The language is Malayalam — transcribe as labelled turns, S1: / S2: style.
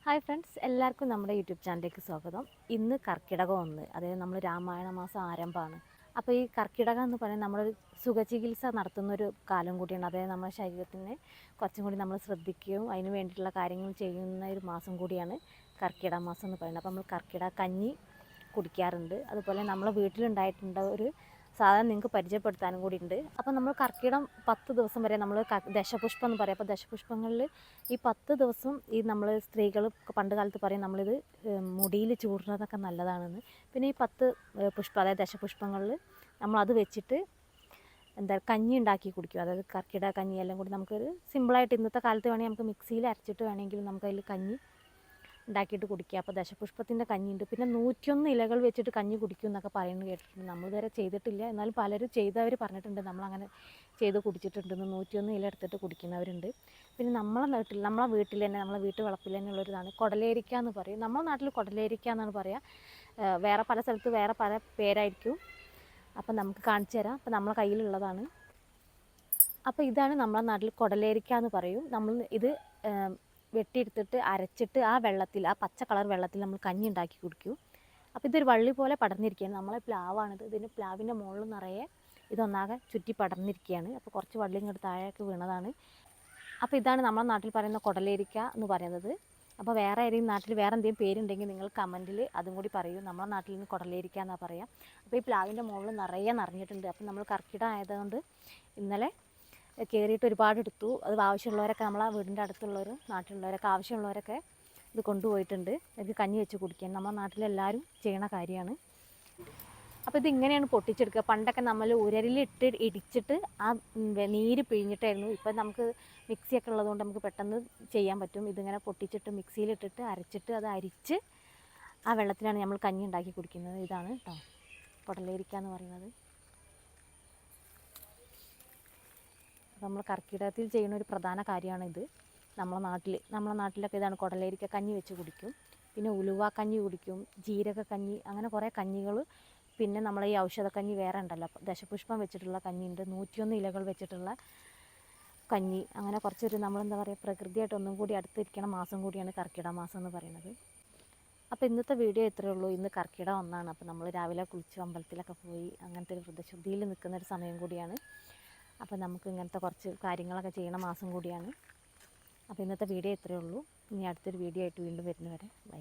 S1: ഹായ് ഫ്രണ്ട്സ്, എല്ലാവർക്കും നമ്മുടെ യൂട്യൂബ് ചാനലിലേക്ക് സ്വാഗതം. ഇന്ന് കർക്കിടകം 1, അതായത് നമ്മൾ രാമായണ മാസം ആരംഭമാണ്. അപ്പോൾ ഈ കർക്കിടകം എന്ന് പറയുന്നത് നമ്മളൊരു സുഖചികിത്സ നടത്തുന്നൊരു കാലം കൂടിയാണ്. അതായത് നമ്മുടെ ശരീരത്തിനെ കുറച്ചും കൂടി നമ്മൾ ശ്രദ്ധിക്കുകയും അതിന് വേണ്ടിയിട്ടുള്ള കാര്യങ്ങൾ ചെയ്യുന്ന ഒരു മാസം കൂടിയാണ് കർക്കിടക മാസം എന്ന് പറയുന്നത്. അപ്പോൾ നമ്മൾ കർക്കിടക കഞ്ഞി കുടിക്കാറുണ്ട്. അതുപോലെ നമ്മളെ വീട്ടിലുണ്ടായിട്ടുള്ള ഒരു സാധനം നിങ്ങൾക്ക് പരിചയപ്പെടുത്താനും കൂടി ഉണ്ട്. അപ്പോൾ നമ്മൾ കർക്കിടകം 10 ദിവസം വരെ നമ്മൾ ദശപുഷ്പം എന്ന് പറയും. അപ്പോൾ ദശപുഷ്പങ്ങളിൽ ഈ 10 ദിവസം ഈ നമ്മൾ സ്ത്രീകൾ പണ്ട് കാലത്ത് പറയും നമ്മളിത് മുടിയിൽ ചൂടുന്നതൊക്കെ നല്ലതാണെന്ന്. പിന്നെ ഈ 10 പുഷ്പം, അതായത് ദശപുഷ്പങ്ങളിൽ നമ്മളത് വെച്ചിട്ട് കഞ്ഞി ഉണ്ടാക്കി കുടിക്കും. അതായത് കർക്കിടക കഞ്ഞി എല്ലാം കൂടി നമുക്കൊരു സിമ്പിളായിട്ട് ഇന്നത്തെ കാലത്ത് വേണമെങ്കിൽ നമുക്ക് മിക്സിയിൽ അരച്ചിട്ട് വേണമെങ്കിൽ നമുക്കതിൽ കഞ്ഞി ഉണ്ടാക്കിയിട്ട് കുടിക്കുക. അപ്പോൾ ദശപുഷ്പത്തിൻ്റെ കഞ്ഞിയുണ്ട്. പിന്നെ 101 ഇലകൾ വെച്ചിട്ട് കഞ്ഞി കുടിക്കും എന്നൊക്കെ പറയുന്നത് കേട്ടിട്ടുണ്ട്. നമ്മൾ ഇതുവരെ ചെയ്തിട്ടില്ല, എന്നാലും പലരും ചെയ്തവർ പറഞ്ഞിട്ടുണ്ട്. നമ്മളങ്ങനെ ചെയ്ത് കുടിച്ചിട്ടുണ്ടെന്ന്. 101 ഇല എടുത്തിട്ട് കുടിക്കുന്നവരുണ്ട്. പിന്നെ നമ്മളെ വീട്ടിൽ തന്നെ, നമ്മളെ വീട്ടു വളപ്പിൽ തന്നെ ഉള്ളൊരിതാണ് കൊടലേരിക്ക എന്ന് പറയും. നമ്മുടെ നാട്ടിൽ കൊടലേരിക്ക എന്നാണ് പറയുക. വേറെ പല സ്ഥലത്ത് വേറെ പല പേരായിരിക്കും. അപ്പം നമുക്ക് കാണിച്ചു തരാം. അപ്പം നമ്മളെ കയ്യിലുള്ളതാണ്. അപ്പോൾ ഇതാണ് നമ്മുടെ നാട്ടിൽ കൊടലേരിക്ക എന്ന് പറയും. നമ്മൾ ഇത് വെട്ടിയെടുത്തിട്ട് അരച്ചിട്ട് ആ വെള്ളത്തിൽ, ആ പച്ച കളർ വെള്ളത്തിൽ നമ്മൾ കഞ്ഞി ഉണ്ടാക്കി കുടിക്കും. അപ്പോൾ ഇതൊരു വള്ളി പോലെ പടർന്നിരിക്കുകയാണ്. നമ്മളെ പ്ലാവാണിത്. ഇതിന് പ്ലാവിൻ്റെ മുകളിൽ നിറയെ ഇതൊന്നാകെ ചുറ്റി പടർന്നിരിക്കുകയാണ്. അപ്പോൾ കുറച്ച് വള്ളി ഇങ്ങോട്ട് താഴേക്ക് വീണതാണ്. അപ്പോൾ ഇതാണ് നമ്മുടെ നാട്ടിൽ പറയുന്ന കൊടലേരിക്ക എന്ന് പറയുന്നത്. അപ്പോൾ വേറെ ഏതെങ്കിലും നാട്ടിൽ വേറെ എന്തെങ്കിലും പേരുണ്ടെങ്കിൽ നിങ്ങൾ കമൻറ്റിൽ അതും കൂടി പറയൂ. നമ്മുടെ നാട്ടിൽ നിന്ന് കൊടലേരിക്ക എന്നാണ് പറയുക. അപ്പോൾ ഈ പ്ലാവിൻ്റെ മുകളിൽ നിറയെ നിറഞ്ഞിട്ടുണ്ട്. അപ്പോൾ നമ്മൾ കർക്കിടകം ആയതുകൊണ്ട് ഇന്നലെ കയറിയിട്ട് ഒരുപാട് എടുത്തു. അത് ആവശ്യമുള്ളവരൊക്കെ, നമ്മളെ വീടിൻ്റെ അടുത്തുള്ളവരും നാട്ടിലുള്ളവരൊക്കെ ആവശ്യമുള്ളവരൊക്കെ ഇത് കൊണ്ടുപോയിട്ടുണ്ട്. ഇത് കഞ്ഞി വെച്ച് കുടിക്കാൻ നമ്മുടെ നാട്ടിലെല്ലാവരും ചെയ്യണ കാര്യമാണ്. അപ്പോൾ ഇതിങ്ങനെയാണ് പൊട്ടിച്ചെടുക്കുക. പണ്ടൊക്കെ നമ്മൾ ഉരലിലിട്ട് ഇടിച്ചിട്ട് ആ നീര് പിഴിഞ്ഞിട്ടായിരുന്നു. ഇപ്പം നമുക്ക് മിക്സിയൊക്കെ ഉള്ളതുകൊണ്ട് നമുക്ക് പെട്ടെന്ന് ചെയ്യാൻ പറ്റും. ഇതിങ്ങനെ പൊട്ടിച്ചിട്ട് മിക്സിയിലിട്ടിട്ട് അരച്ചിട്ട് അത് അരിച്ച് ആ വെള്ളത്തിലാണ് നമ്മൾ കഞ്ഞി ഉണ്ടാക്കി കുടിക്കുന്നത്. ഇതാണ് കേട്ടോ കൊടലേരിക്ക എന്ന് പറയുന്നത്. അപ്പോൾ നമ്മൾ കർക്കിടകത്തിൽ ചെയ്യുന്ന ഒരു പ്രധാന കാര്യമാണിത്. നമ്മളെ നാട്ടിലൊക്കെ ഇതാണ് കൊടലേരിക്ക കഞ്ഞി വെച്ച് കുടിക്കും. പിന്നെ ഉലുവ കഞ്ഞി കുടിക്കും, ജീരക കഞ്ഞി, അങ്ങനെ കുറേ കഞ്ഞികൾ. പിന്നെ നമ്മളെ ഈ ഔഷധക്കഞ്ഞി വേറെ ഉണ്ടല്ലോ, ദശപുഷ്പം വെച്ചിട്ടുള്ള കഞ്ഞിയുണ്ട്, 101 ഇലകൾ വെച്ചിട്ടുള്ള കഞ്ഞി. അങ്ങനെ കുറച്ചൊരു പ്രകൃതിയായിട്ട് ഒന്നും കൂടി അടുത്തിരിക്കണ മാസം കൂടിയാണ് കർക്കിടക മാസം എന്ന് പറയുന്നത്. അപ്പോൾ ഇന്നത്തെ വീഡിയോ ഇത്രയേ ഉള്ളൂ. ഇന്ന് കർക്കിടകം 1. അപ്പോൾ നമ്മൾ രാവിലെ കുളിച്ച് അമ്പലത്തിലൊക്കെ പോയി അങ്ങനത്തെ ഒരു വ്രതശുദ്ധിയിൽ നിൽക്കുന്നൊരു സമയം കൂടിയാണ്. അപ്പോൾ നമുക്ക് ഇങ്ങനത്തെ കുറച്ച് കാര്യങ്ങളൊക്കെ ചെയ്യണ മാസം കൂടിയാണ്. അപ്പോൾ ഇന്നത്തെ വീഡിയോ ഇത്രയേ ഉള്ളൂ. ഇനി അടുത്തൊരു വീഡിയോ ആയിട്ട് വീണ്ടും വരുന്നവരെ ബൈ.